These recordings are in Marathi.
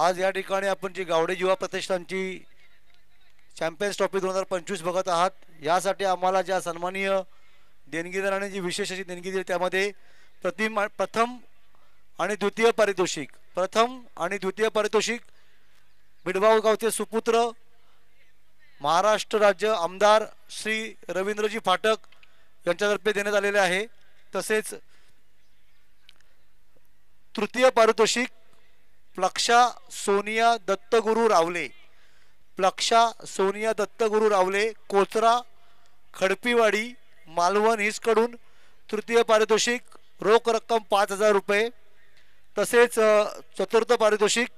आज या ठिकाणी आपण जी गावडे युवा प्रतिष्ठानची चॅम्पियन्स ट्रॉफी 2025 बघत आहात। यासाठी आम्हाला ज्या सन्माननीय देणगीदारांनी जी विशेष अशी देणगी दिली त्यामध्ये प्रथम आणि द्वितीय पारितोषिक बिडगाव गावचे सुपुत्र महाराष्ट्र राज्य आमदार श्री रवींद्रजी फाटक यांच्यातर्फे देण्यात आलेले आहे। तसेच तृतीय पारितोषिक प्लक्षा सोनिया दत्तगुरु रावले कोचरा खडपीवाडी मालवण हिसकडून तृतीय पारितोषिक रोख रक्कम 5000 रुपये। तसेच चतुर्थ पारितोषिक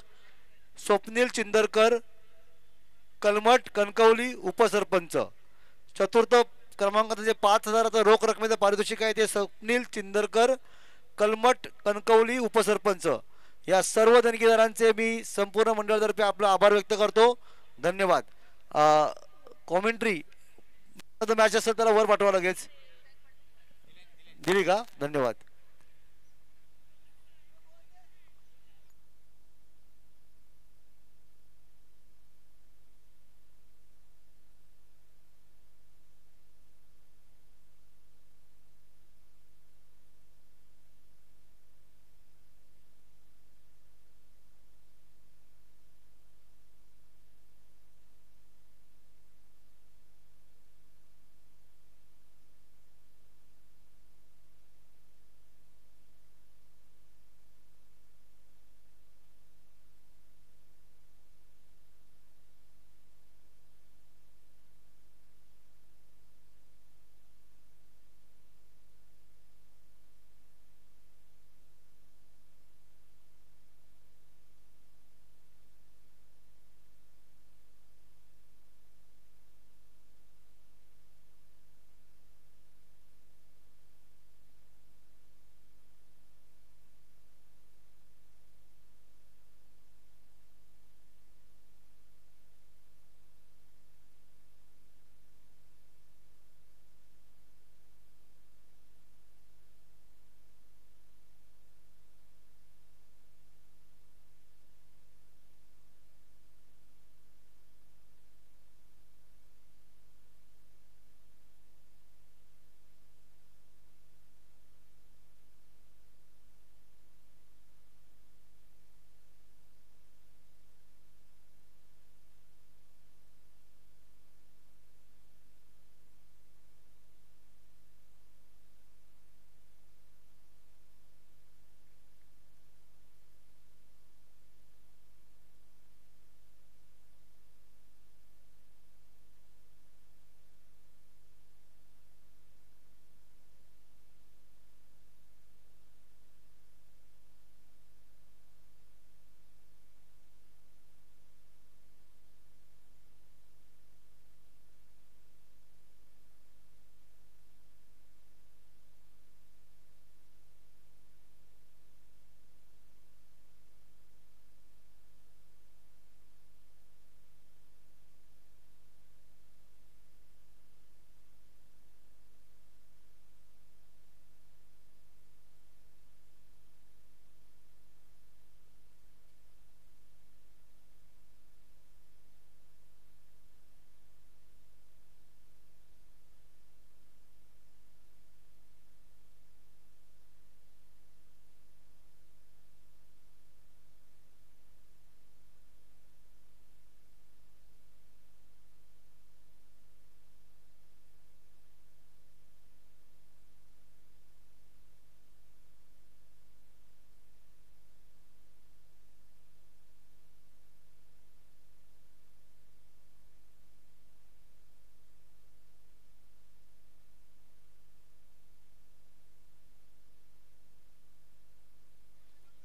स्वप्नील चिंदरकर कलमट कणकवली उपसरपंच। चतुर्थ क्रमांकाचं जे 5000 रोख रकमेचं पारितोषिक आहे ते स्वप्नील चिंदरकर कलमट कणकवली उपसरपंच। या सर्व देणगीदारांचे मी संपूर्ण मंडळातर्फे आपला आभार व्यक्त करतो। धन्यवाद। कॉमेंट्री मॅच असेल त्याला वर पाठवा लगेच। दिली का? धन्यवाद।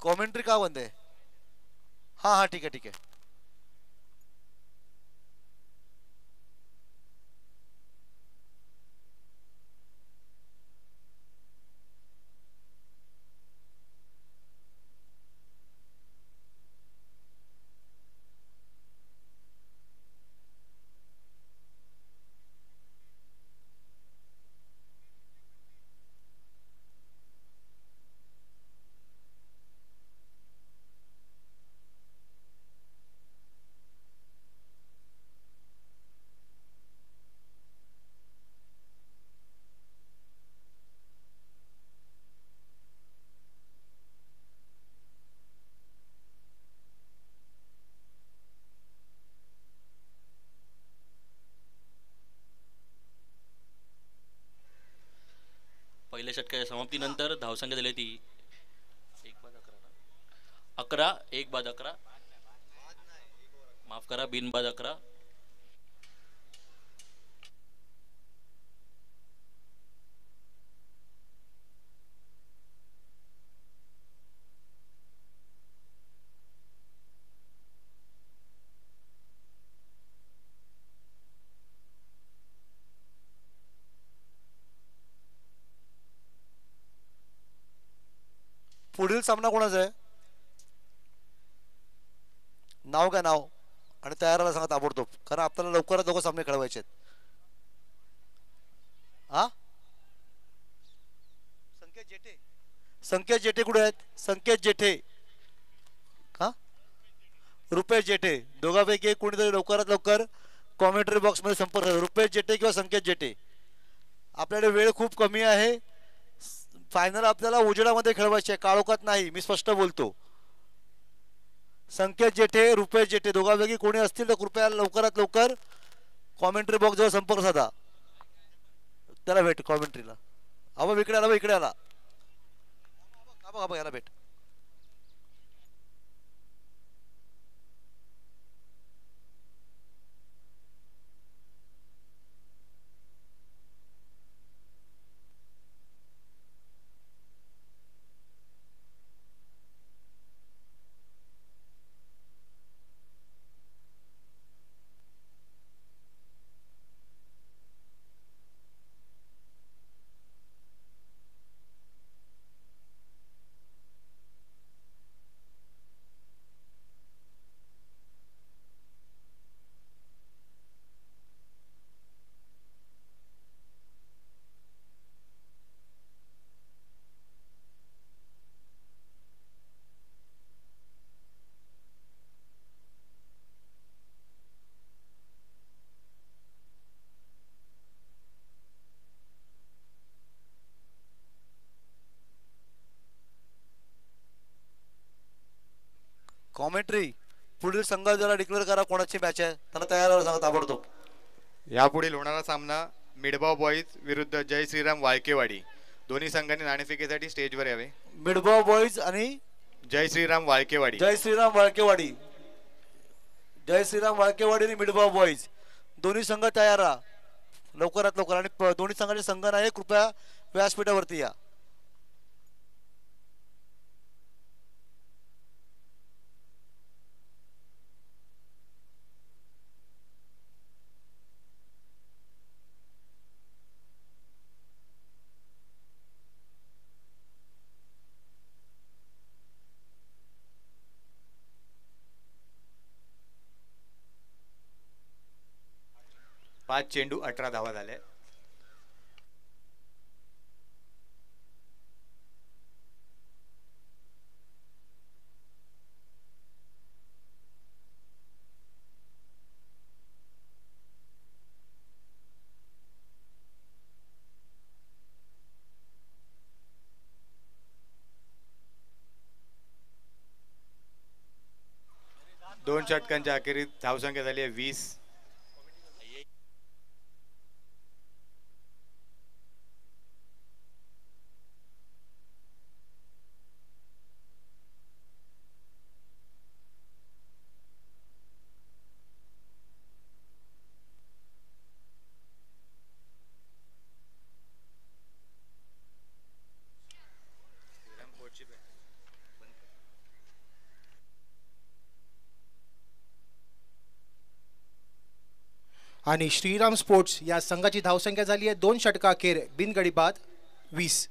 कॉमेंट्री का बंद आहे? हाँ हाँ ठीक है ठीक है। पहिल्या षटकाच्या समाप्तीनंतर धावसंख्या झाली ती 11 एक बाद 11 माफ करा बिनबाद 11. पुढील सामना कोणाचा आहे? नाव काय नाव आणि तयाराला सांगा ताबडतोब, कारण आपल्याला लवकरात लवकर सामने खेळवायचे आहेत. हा संकेत जेठे कुठे आहेत? संकेत जेठे हा रुपेश जेठे, दोघांपैकी कोणीतरी लवकरात लवकर कॉमेंट्री बॉक्स मध्ये संपर्क करा. रुपेश जेठे किंवा संकेत जेठे. आपल्याकडे वेळ खूप कमी आहे. फायनल आपल्याला उजेडामध्ये खेळवायचे, काळोखात नाही, मी स्पष्ट बोलतो. संकेत जेठे रुपेश जेठे दोघांपैकी कोणी असतील तर कृपया लवकरात लवकर कॉमेंट्री बॉक्स जवळ संपर्क साधा. त्याला भेट कॉमेंट्रीला. अहो इकडे आला, इकडे आला, याला भेट. कॉमेंट्री पुढील संघ जरा डिक्लेअर करा कोणाची मॅच आहे, त्यांना तयार सांगा ताबडतोब. यापुढील होणारा सामना मिडबाव बॉईज विरुद्ध जय श्रीराम वाळकेवाडी. दोन्ही संघांनी नाणेफेकीसाठी स्टेजवर यावे. मिडबाव बॉईज आणि जय श्रीराम वाळकेवाडी. जय श्रीराम वाळकेवाडी. जय श्रीराम वाळकेवाडी आणि मिडबाव बॉईज दोन्ही संघ तयार राहा लवकरात लवकर. आणि दोन्ही संघाचे संघ नाही, कृपया व्यासपीठावरती या. पाच चेंडू 18 धावा झाल्या. दोन षटकांच्या अखेरीत धावसंख्या झाली आहे 20. आणि श्रीराम स्पोर्ट्स या संघाची धावसंख्या झाली आहे 2 षटका अखेर बिनगडी बाद 20.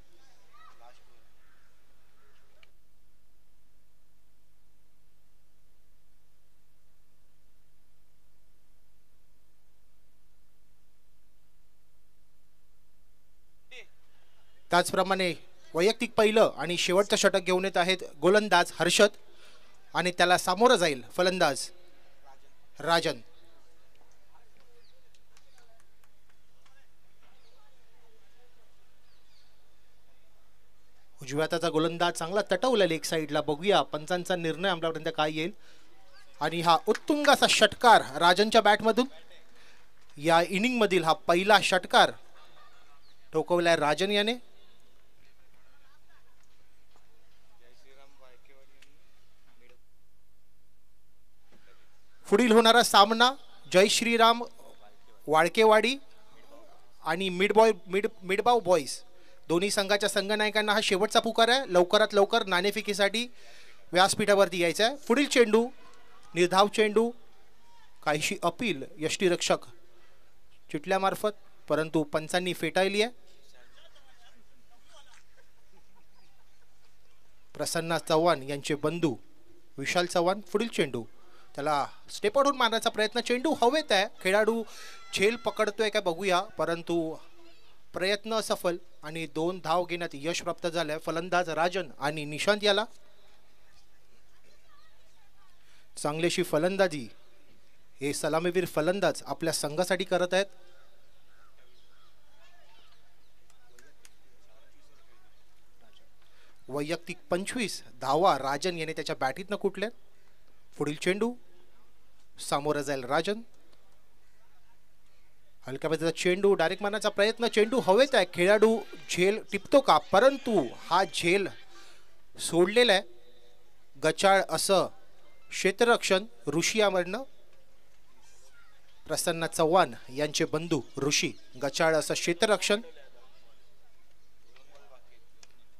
त्याचप्रमाणे वैयक्तिक पहिलं आणि शेवटचं षटक घेऊन येत आहेत गोलंदाज हर्षद आणि त्याला सामोरं जाईल फलंदाज राजन. उजव्या हाताचा गोलंदाज चांगला तटवलेला एक साईडला. बघूया पंचांचा निर्णय आपल्यापर्यंत काय येईल. आणि हा उत्तुंगाचा षटकार राजनच्या बॅटमधून. या इनिंग मधील हा पहिला षटकार ठोकवलाय राजन याने. पुढील होणारा सामना जय श्रीराम वाळकेवाडी आणि मिडबाव बॉईज दोन्ही संघाच्या संघनायकांना हा शेवटचा पुकार आहे. लवकरात लवकर नाणेफेकीसाठी व्यासपीठावरती यायचं आहे. पुढील चेंडू निर्धाव चेंडू, काहीशी अपील यष्टीरक्षक चिटल्यामार्फत, परंतु पंचांनी फेटाळली आहे. प्रसन्ना चव्हाण यांचे बंधू विशाल चव्हाण. पुढील चेंडू त्याला स्टेप आउट मारण्याचा प्रयत्न, चेंडू हवेत आहे. खेळाडू झेल पकडतोय काय बघूया, परंतु प्रयत्न असफल आणि 2 धाव घेण्यात यश प्राप्त झालंय. फलंदाज राजन आणि निशांत याला. चांगलीशी फलंदाजी हे सलामीवीर फलंदाज आपल्या संघासाठी करत आहेत. वैयक्तिक 25 धावा राजन याने त्याच्या बॅटीतनं कुठल्यात. पुढील चेंडू सामोरं जाईल राजन. हलक्या पद्धतीचा चेंडू डायरेक्ट मारण्याचा प्रयत्न, चेंडू हवेत आहे. खेळाडू झेल टिपतो का, परंतु हा झेल सोडलेला आहे. गचाळ असं क्षेत्ररक्षण ऋषी यामधनं. प्रसन्न चव्हाण यांचे बंधू ऋषी. गचाळ असं क्षेत्ररक्षण.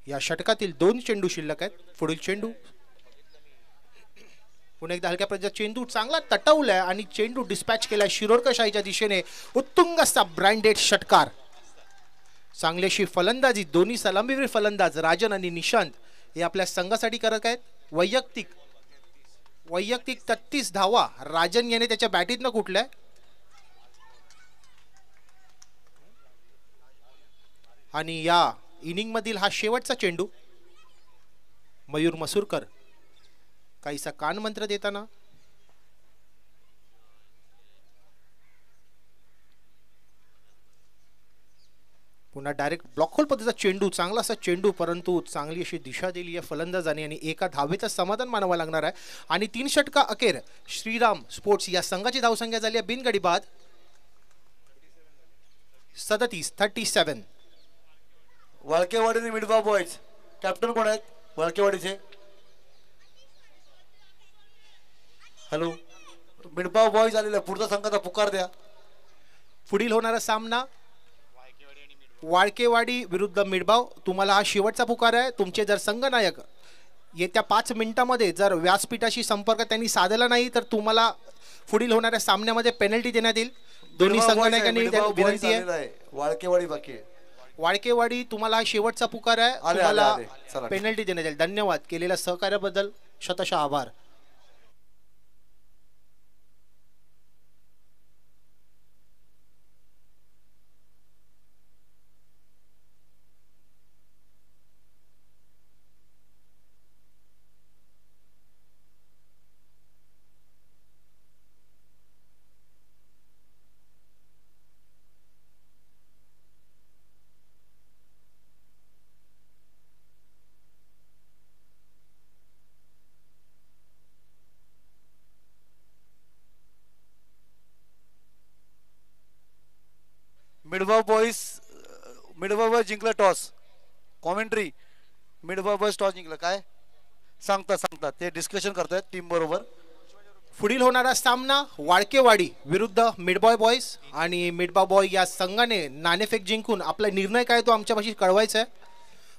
या षटकातील 2 चेंडू शिल्लक आहेत. पुढील चेंडू पुन्हा एकदा हलक्या पद्धतीचा चेंडू चांगला तटवलाय आणि चेंडू डिस्पॅच केलाय शिरोडकशाहीच्या दिशेने. उत्तुंग असा ब्रँडेड षटकार. चांगलीशी फलंदाजी दोन्ही सलामीवीर फलंदाज राजन आणि निशांत हे आपल्या संघासाठी करत आहेत. वैयक्तिक 33 धावा राजन याने त्याच्या बॅटीतनं कुठलाय. आणि या इनिंग मधील हा शेवटचा चेंडू. मयूर मसूरकर काहीसा कान मंत्र देताना. पुन्हा डायरेक्ट ब्लॉक होल पद्धतीचा चेंडू, चांगला असा चेंडू, परंतु चांगली अशी दिशा दिली आहे फलंदाजाने आणि एका धावेचं समाधान मानावं लागणार आहे. आणि 3 षटका अखेर श्रीराम स्पोर्ट्स या संघाची धावसंख्या झाली आहे बिनगडी बाद 37. वाळकेवाडी आणि मिडबाव बॉईज कॅप्टन कोण आहेत वाळकेवाडीचे? हॅलो, मिडबाव बॉईज आलेला, पुढचा संघाचा पुकार द्या. पुढील होणारा सामना वाळकेवाडी विरुद्ध मिडबाव. तुम्हाला हा शेवटचा पुकार आहे. तुमचे जर संघनायक येत्या 5 मिनिटांमध्ये जर व्यासपीठाशी संपर्क त्यांनी साधला नाही तर तुम्हाला पुढील होणाऱ्या सामन्यामध्ये पेनल्टी देण्यात येईल. दोन्ही संघनायकांनी विनंती आहे. वाळकेवाडी बाकी आहे. वाळकेवाडी तुम्हाला हा शेवटचा पुकार आहे. तुम्हाला पेनल्टी देण्यात येईल. धन्यवाद. केलेल्या सहकार्याबद्दल शतशः आभार. मिडबाव बॉईज जिंकलं टॉस. कॉमेंट्री मिडबाव बॉईज टॉस जिंकलं काय सांगतात ते डिस्कशन करतायत टीम बरोबर. पुढील होणारा सामना वाळकेवाडी विरुद्ध मिडबॉय बॉईज आणि मिडबॉय बॉय या संघाने नाणेफेक जिंकून आपला निर्णय काय तो आमच्यापाशी कळवायचा आहे.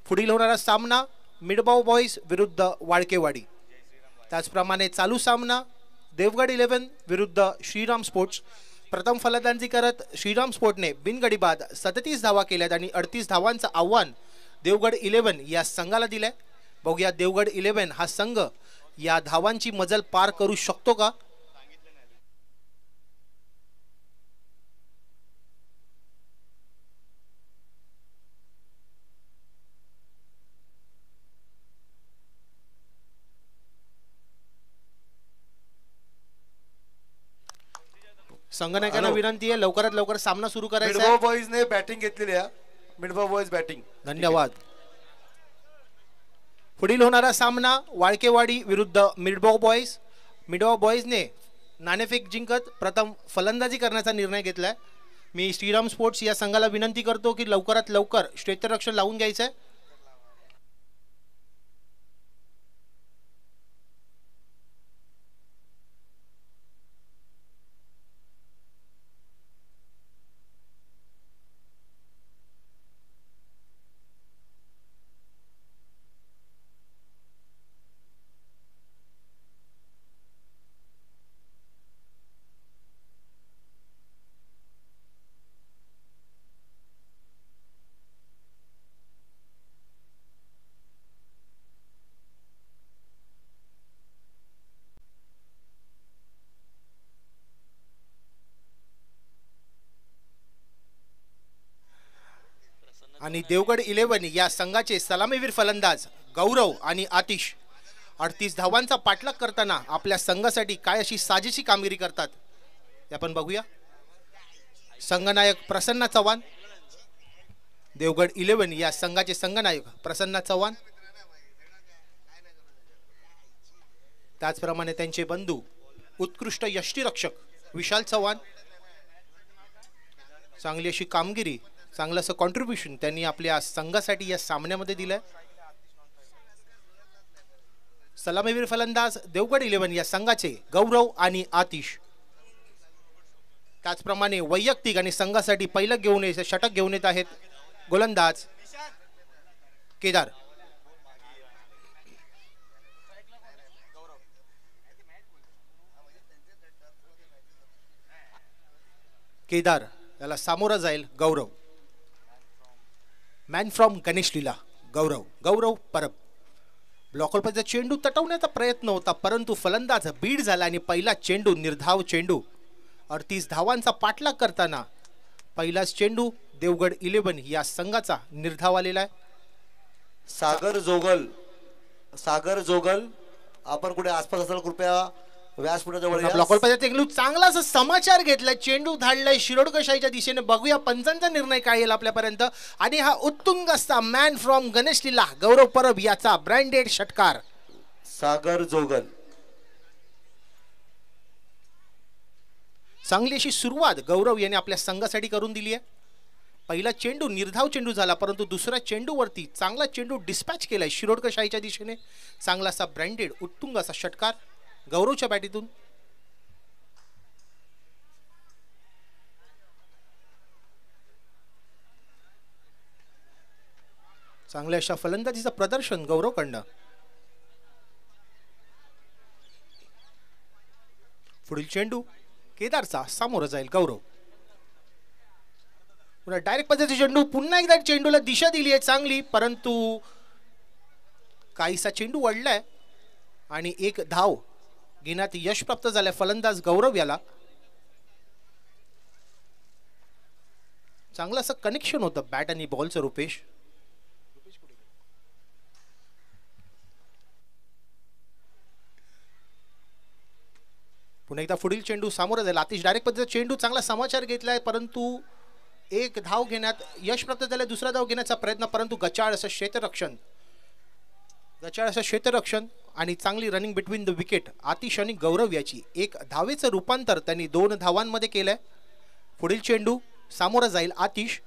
पुढील होणारा सामना मिडबॉय बॉईज विरुद्ध वाळकेवाडी. त्याचप्रमाणे चालू सामना देवगड 11 विरुद्ध श्रीराम स्पोर्ट्स. प्रथम फलंदाजी करत श्रीराम स्पोर्टने बिनगडी बाद 37 धावा केल्यात आणि 38 धावांचं आव्हान देवगड 11 या संघाला दिलंय. बघूया देवगड 11 हा संघ या धावांची मजल पार करू शकतो का. संघनायकांना विनंती आहे लवकरात लवकर सामना सुरू करायचा मिडबाव बॉईजने बॅटिंग घेतलेली आहे. मिडबाव बॉईज बॅटिंग. धन्यवाद. पुढील होणारा सामना वाळकेवाडी विरुद्ध मिडबॉय बॉईज. मिडबॉय बॉईजने नाणेफेक जिंकत प्रथम फलंदाजी करण्याचा निर्णय घेतलाय. मी श्रीराम स्पोर्ट्स या संघाला विनंती करतो की लवकरात लवकर क्षेत्ररक्षण लावून घ्यायचंय. आणि देवगड 11 या संघाचे सलामीवीर फलंदाज गौरव आणि आतिश 38 धावांचा पाठलाग करताना आपल्या संघासाठी काय अशी साजेशी कामगिरी करतात ते आपण बघूया. संघनायक प्रसन्न चव्हाण, देवगड 11 या संघाचे संघनायक प्रसन्न चव्हाण, त्याचप्रमाणे त्यांचे बंधू उत्कृष्ट यष्टीरक्षक विशाल चव्हाण. चांगली अशी कामगिरी, चांगलं असं कॉन्ट्रीब्युशन त्यांनी आपल्या संघासाठी या सामन्यामध्ये दिलंय. सलामीवीर फलंदाज देवगड 11 या संघाचे गौरव आणि आतिश, त्याचप्रमाणे वैयक्तिक आणि संघासाठी पहिलं घेऊन येत षटक घेऊन येत आहेत गोलंदाज केदार. केदार याला सामोरा जाईल गौरव. मॅन फ्रॉम गणेश लीला गौरव परब. ब्लॉकरचा चेंडू तटवण्याचा प्रयत्न होता, परंतु फलंदाज बीड झाला आणि पहिला चेंडू निर्धाव चेंडू. 38 धावांचा पाठलाग करताना पहिलाच चेंडू देवगड 11 या संघाचा निर्धाव आलेला आहे. सागर जोगल आपण कुठे आसपास असाल कृपया व्यासपीठाजवळ या. ब्लॉकरचा चेंडू चांगला असा समाचार घेतलाय, चेंडू धाडलाय शिरोडकशाहीच्या दिशेने. बघूया पंचांचा निर्णय काय येईल आपल्यापर्यंत. आणि हा उत्तुंग असा मॅन फ्रॉम गणेश लीला गौरव परब याचा ब्रँडेड षटकार. सागर जोगल चांगली अशी सुरुवात गौरव याने आपल्या संघासाठी करून दिली आहे. पहिला चेंडू निर्धाव चेंडू झाला, परंतु दुसऱ्या चेंडूवरती चांगला चेंडू डिस्पॅच केलाय शिरोडकशाहीच्या दिशेने. चांगला असा ब्रँडेड उत्तुंग असा षटकार गौरवच्या बॅटीतून. चांगल्या अशा फलंदाजीचं प्रदर्शन गौरवकडनं. पुढील चेंडू केदारचा सामोरं जाईल गौरव. पुन्हा डायरेक्ट पद्धतीचा चेंडू, पुन्हा एकदा चेंडूला दिशा दिली आहे चांगली, परंतु काहीसा चेंडू वळलाय आणि एक धाव घेण्यात यश प्राप्त झालंय फलंदाज गौरव याला. चांगलं असं कनेक्शन होतं बॅट आणि बॉलचं. रुपेश पुन्हा एकदा पुढील चेंडू सामोरं जाईल. आतिश डायरेक्ट पद्धतीचा चेंडू, चांगला समाचार घेतलाय, परंतु एक धाव घेण्यात यश प्राप्त झालंय. दुसरा धाव घेण्याचा प्रयत्न, परंतु गचाळ असं क्षेत्ररक्षण आणि चांगली running between the wicket Atish आणि गौरव याची. एक धावेचं रूपांतर त्यांनी 2 धावांमध्ये केलंय. पुढील चेंडू सामोरं जाईल आतिश.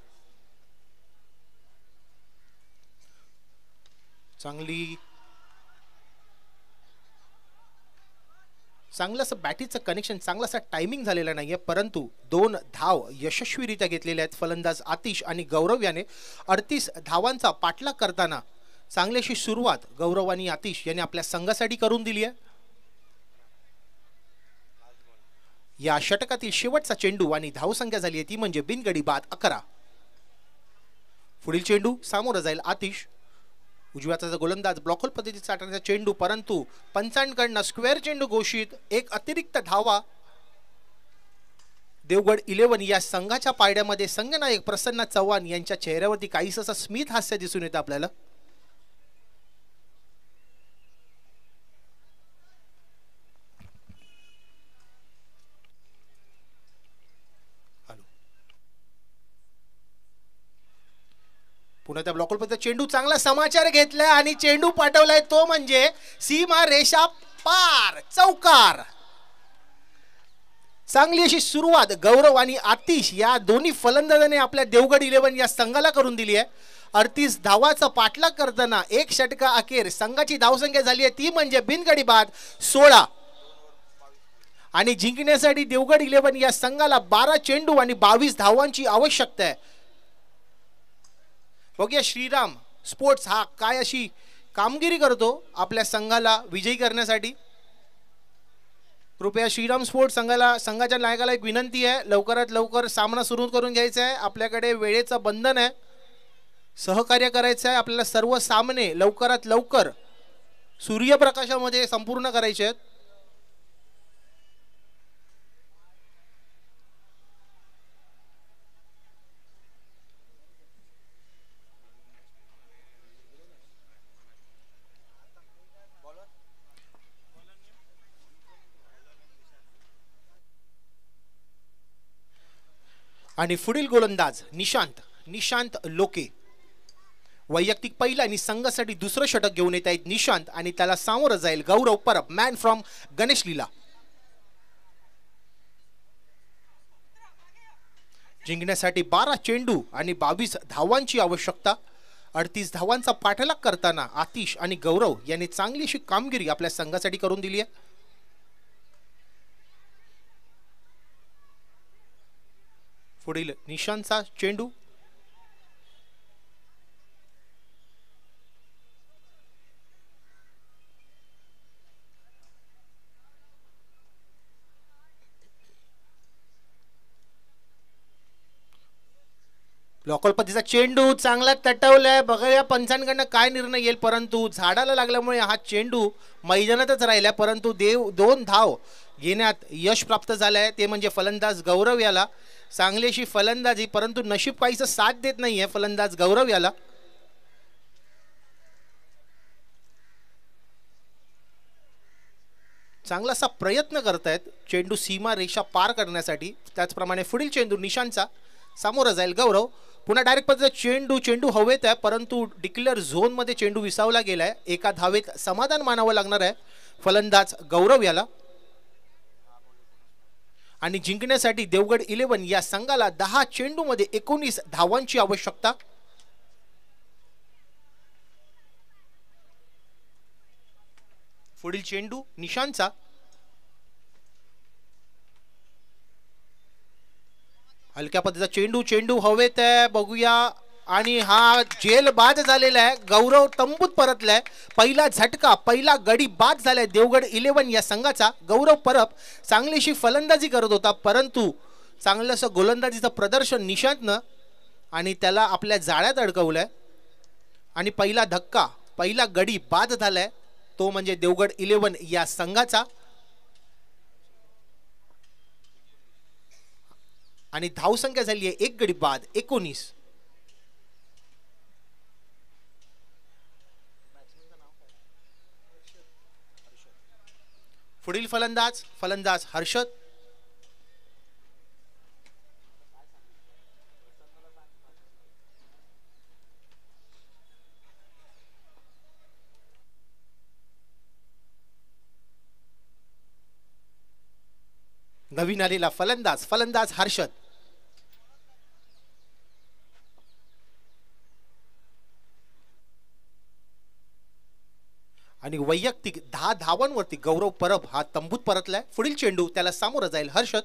चांगलं असं बॅटीचं कनेक्शन, चांगलं असं टायमिंग झालेलं नाहीये, परंतु 2 धाव यशस्वीरित्या घेतलेल्या आहेत फलंदाज आतिश आणि गौरव याने. 38 धावांचा पाठलाग करताना चांगली अशी सुरुवात गौरव आणि आतिश यांनी आपल्या संघासाठी करून दिली आहे. या षटकातील शेवटचा चेंडू आणि धावसंख्या झाली आहे ती म्हणजे बिनगडी बाद 11. पुढील चेंडू सामोरं जाईल आतिश. उजव्याचा गोलंदाज ब्लॉकहोल पद्धतीचा टाकण्याचा चेंडू, परंतु पंचांकडनं स्क्वेअर चेंडू घोषित. एक अतिरिक्त धावा देवगड 11 या संघाच्या पायड्यामध्ये. संघनायक प्रसन्न चव्हाण यांच्या चेहऱ्यावरती काहीसं असं स्मित हास्य दिसून येतं आपल्याला. पुन्हा त्या ब्लॉकवर चेंडू, चांगला समाचार घेतलाय आणि चेंडू पाठवलाय तो म्हणजे सीमा रेषा पार, चौकार. चांगली अशी सुरुवात गौरव आणि आतिश या दोन्ही फलंदाजांनी आपल्या देवगड 11 या संघाला करून दिली आहे. 38 धावाचा पाठलाग करताना एक षटका अखेर संघाची धावसंख्या झाली आहे ती म्हणजे बिनगडी बाद 16. आणि जिंकण्यासाठी देवगड 11 या संघाला 12 चेंडू आणि 22 धावांची आवश्यकता आहे. बघूया श्रीराम स्पोर्ट्स हा काय अशी कामगिरी करतो आपल्या संघाला विजयी करण्यासाठी. कृपया श्रीराम स्पोर्ट्स संघाच्या नायकाला एक विनंती आहे, लवकरात लवकर सामना सुरू करून घ्यायचा आहे. आपल्याकडे वेळेचं बंधन आहे, सहकार्य करायचं आहे. आपल्याला सर्व सामने लवकरात लवकर सूर्यप्रकाशामध्ये संपूर्ण करायचे आहेत. आणि पुढील गोलंदाज निशांत लोके. वैयक्तिक पहिला आणि संघासाठी दुसरं षटक घेऊन येत आहेत निशांत आणि त्याला सामोरं जाईल गौरव परब, मॅन फ्रॉम गणेश लीला. जिंकण्यासाठी 12 चेंडू आणि 22 धावांची आवश्यकता. 38 धावांचा पाठलाग करताना आतिश आणि गौरव यांनी चांगली अशी कामगिरी आपल्या संघासाठी करून दिली आहे. पुढील निशांतचा चेंडू. लोकल पद्धतीचा चेंडू चांगला तटवलाय. बघूया पंचांकडनं काय निर्णय येईल, परंतु झाडाला लागल्यामुळे हा चेंडू मैदानातच राहिलाय. परंतु 2 धाव घेण्यात यश प्राप्त झालंय, ते म्हणजे फलंदाज गौरव याला. चांगली अशी फलंदाजी, परंतु नशीब काहीच साथ देत नाहीये फलंदाज गौरव याला. चांगलासा प्रयत्न करतायत चेंडू सीमा रेषा पार करण्यासाठी. त्याचप्रमाणे पुढील चेंडू निशांतचा, सामोरं जाईल गौरव. पुन्हा डायरेक्ट पद्धतीचा चेंडू हवेत आहे, परंतु डिक्लेअर झोन मध्ये चेंडू विसावला गेलाय. एका धावेत समाधान मानावं लागणार आहे फलंदाज गौरव याला. आणि जिंकण्यासाठी देवगड 11 या संघाला 10 चेंडू मध्ये 19 धावांची आवश्यकता. पुढील चेंडू निशांतचा, हलक्या पद्धतीचा चेंडू हवेत आहे. बघूया, आणि हा जेल बाद झालेला आहे. गौरव तंबूत परतलाय. पहिला झटका, पहिला गडी बाद झालाय देवगड 11 या संघाचा. गौरव परब चांगलीशी फलंदाजी करत होता, परंतु चांगलंसं गोलंदाजीचं प्रदर्शन निशांतनं आणि त्याला आपल्या जाळ्यात अडकवलंय. आणि पहिला धक्का, पहिला गडी बाद झालाय, तो म्हणजे देवगड 11 या संघाचा. आणि धावसंख्या झाली आहे 1 गडी बाद 19. पुढील फलंदाज हर्षद. नवीन आलेला फलंदाज हर्षद. आणि वैयक्तिक 10 धावांवरती गौरव परब हा तंबूत परतलाय. पुढील चेंडू, त्याला सामोरं जाईल हर्षद.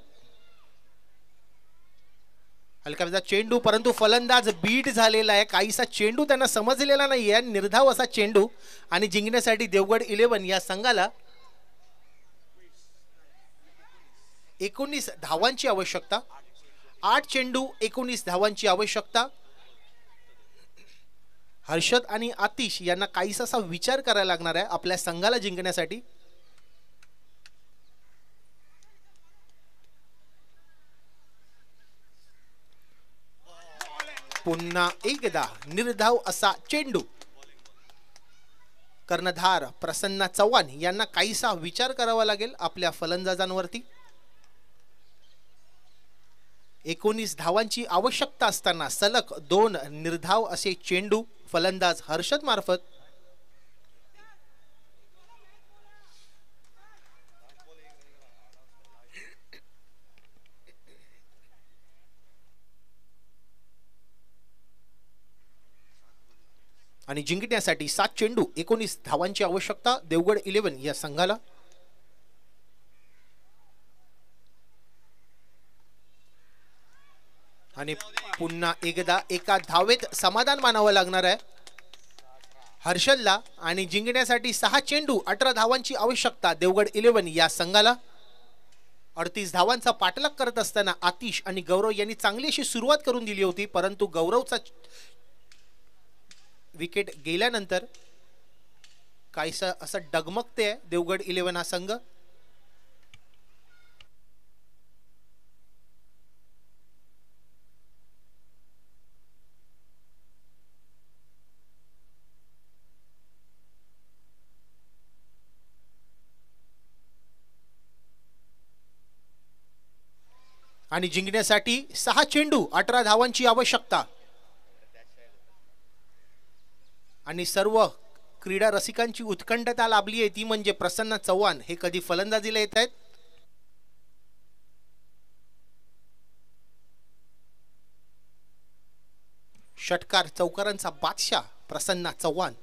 हलका चेंडू, परंतु फलंदाज बीट झालेला आहे. काहीसा चेंडू त्यांना समजलेला नाहीये. निर्धाव असा चेंडू. आणि जिंकण्यासाठी देवगड 11 या संघाला 19 धावांची आवश्यकता. 8 चेंडू 19 धावांची आवश्यकता. हर्षद आणि आतिश यांना काहीसा विचार करायला लागणार आहे आपल्या संघाला जिंकण्यासाठी. पुन्हा एकदा निर्धाव असा चेंडू. कर्णधार प्रसन्ना चव्हाण यांना काहीसा विचार करावा लागेल आपल्या फलंदाजांवरती. 19 धावांची आवश्यकता असताना सलग 2 निर्धाव असे चेंडू फलंदाज हर्षद मार्फत. आणि जिंकण्यासाठी 7 चेंडू 19 धावांची आवश्यकता देवगड 11 या संघाला. आणि पुन्हा एकदा एका धावेत समाधान मानावं लागणार आहे हर्षदला. आणि जिंकण्यासाठी 6 चेंडू 18 धावांची आवश्यकता देवगड 11 या संघाला. 38 धावांचा पाठलाग करत असताना आतिश आणि गौरव यांनी चांगली अशी सुरुवात करून दिली होती, परंतु गौरवचा विकेट गेल्यानंतर काहीसं असं डगमगते देवगड 11 हा संघ. आणि जिंकण्यासाठी 6 चेंडू 18 धावांची आवश्यकता. आणि सर्व क्रीडा रसिकांची उत्कंठता लाभली आहे ती म्हणजे प्रसन्न चव्हाण हे कधी फलंदाजीला येत आहेत. षटकार चौकारांचा बादशाह प्रसन्न चव्हाण.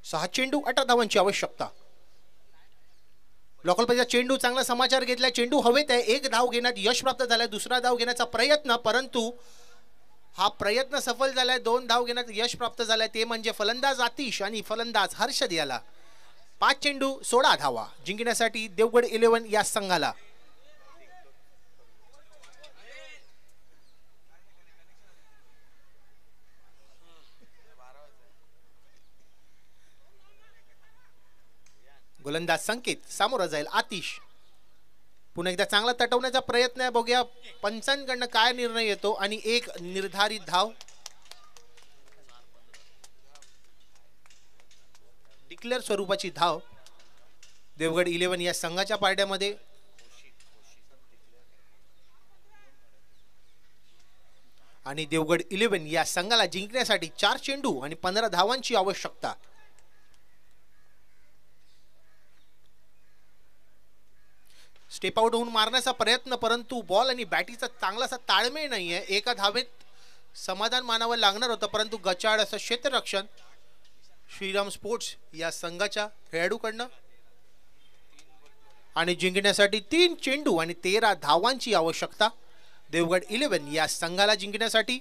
6 चेंडू 18 धावांची आवश्यकता. लोकल पाहिजे चेंडू चांगला समाचार घेतलाय. चेंडू हवेत आहे. 1 धाव घेण्यात यश प्राप्त झालंय. दुसरा धाव घेण्याचा प्रयत्न परंतु हा प्रयत्न सफल झालाय. 2 धाव घेण्यात यश प्राप्त झालंय ते म्हणजे फलंदाज आतिश आणि फलंदाज हर्षद याला. 5 चेंडू 16 धावा जिंकण्यासाठी देवगड 11 या संघाला. गोलंदाज संकेत सामोरा जाईल आतिश. पुन्हा एकदा चांगला तटवण्याचा प्रयत्न आहे. बघूया पंचांकडनं काय निर्णय येतो. आणि एक निर्धारित धाव डिक्लेअर स्वरूपाची धाव देवगड 11 या संघाच्या पारड्यामध्ये. आणि देवगड 11 या संघाला जिंकण्यासाठी 4 चेंडू आणि 15 धावांची आवश्यकता. स्टेप आउट होऊन मारण्याचा प्रयत्न परंतु बॉल आणि बॅटीचा चांगलासा ताळमेळ नाहीये. एका धावेत समाधान मानावं लागणार होतं परंतु गचाळ असं क्षेत्ररक्षण श्रीराम स्पोर्ट्स या संघाच्या खेळाडूकडनं. आणि जिंकण्यासाठी 3 चेंडू आणि 13 धावांची आवश्यकता देवगड 11 या संघाला जिंकण्यासाठी.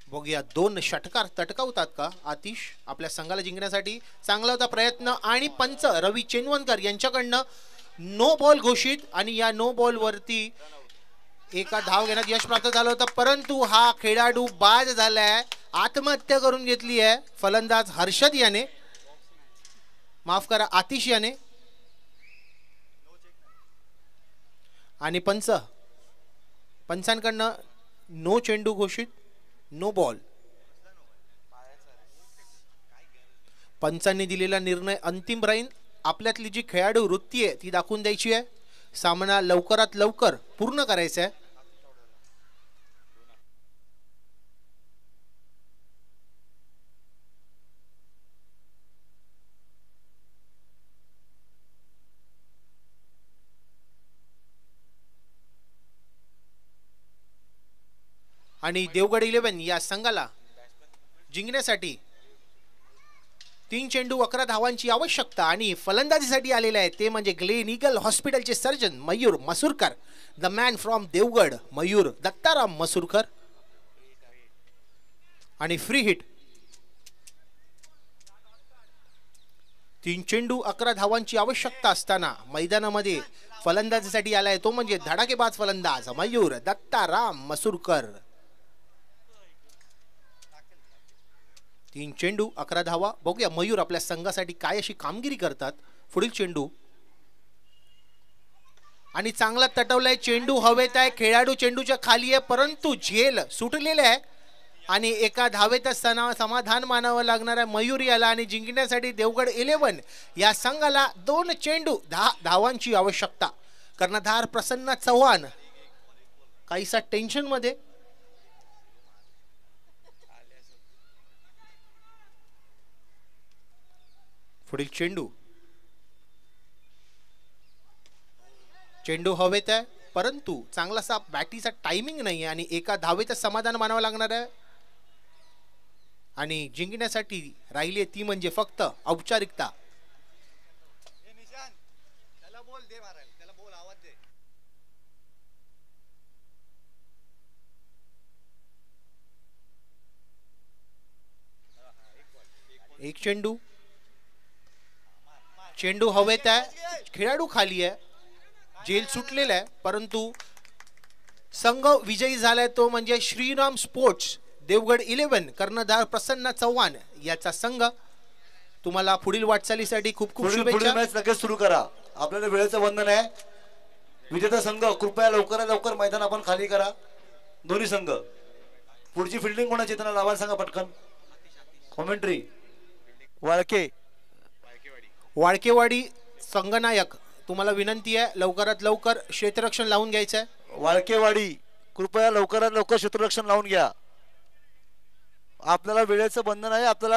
बघूया 2 षटकार तटकावतात का आतिश आपल्या संघाला जिंकण्यासाठी. चांगला होता प्रयत्न आणि पंच रवी चेनवनकर यांच्याकडनं नो बॉल घोषित. आणि या नो बॉल वरती एका धाव घेण्यात यश प्राप्त झालं होतं परंतु हा खेळाडू बाद झालाय. आत्महत्या करून घेतली आहे फलंदाज हर्षद याने. माफ करा आतिश याने. आणि पंचांकडनं नो चेंडू घोषित. No ball. पंचांनी दिलेला निर्णय अंतिम राहील. आपल्यातली जी खेळाडू वृत्ती आहे ती दाखवून द्यायची आहे. सामना लवकरात लवकर पूर्ण करायचा आहे. आणि देवगड 11 या संघाला जिंकण्यासाठी 3 चेंडू 11 धावांची आवश्यकता. आणि फलंदाजीसाठी आलेले आहे ते म्हणजे ग्लेन ईगल हॉस्पिटलचे surgeon Mayur Masurkar. The man from Devgad Mayur Dattaram Masurkar. आणि फ्री हिट 3 चेंडू 11 धावांची आवश्यकता असताना मैदानामध्ये फलंदाजीसाठी आलाय तो म्हणजे धडाकेबाज फलंदाज मयूर दत्ताराम मसूरकर. 3 चेंडू 11 धावा. बघूया मयूर आपल्या संघासाठी काय अशी कामगिरी करतात. पुढील चेंडू आणि चांगला तटवलाय. चेंडू हवेत आहे. खेळाडू चेंडूच्या खाली आहे परंतु झेल सुटलेले आहे. आणि एका धावेत समाधान मानावं लागणार आहे मयूर याला. आणि जिंकण्यासाठी देवगड 11 या संघाला 2 चेंडू 10 धावांची आवश्यकता. कर्णधार प्रसन्न चव्हाण काहीसा टेन्शन मध्ये. पुढील चेंडू हवेत आहे परंतु चांगलासा बॅटीचा टायमिंग नाही आहे. आणि एका धावेत समाधान मानावं लागणार आहे. आणि जिंकण्यासाठी राहिली ती म्हणजे फक्त औपचारिकता. एक चेंडू हवेत आहे. खेळाडू खाली आहे. जेल सुटलेला आहे परंतु संघ विजयी झालाय तो म्हणजे श्रीराम स्पोर्ट्स देवगड 11 कर्णधार प्रसन्न चव्हाण याचा संघ. तुम्हाला पुढील वाटचालीसाठी खूप खूप शुभेच्छा. मॅच लगेच सुरू करा. आपल्याला वेळेचं बंधन आहे. विजेता संघ कृपया लवकरात लवकर मैदान आपण खाली करा. दोन्ही संघ. पुढची फिल्डिंग कोणाची त्यांना नावाला सांगा पटकन. कॉमेंट्री वाळके वाळकेवाडी संघनायक तुम्हाला विनंती आहे लवकरात लवकर क्षेत्ररक्षण लावून घ्यायचं आहे. वाळकेवाडी कृपया लवकरात लवकर क्षेत्ररक्षण लावून घ्या. आपल्याला वेळेचं बंधन आहे. आपल्याला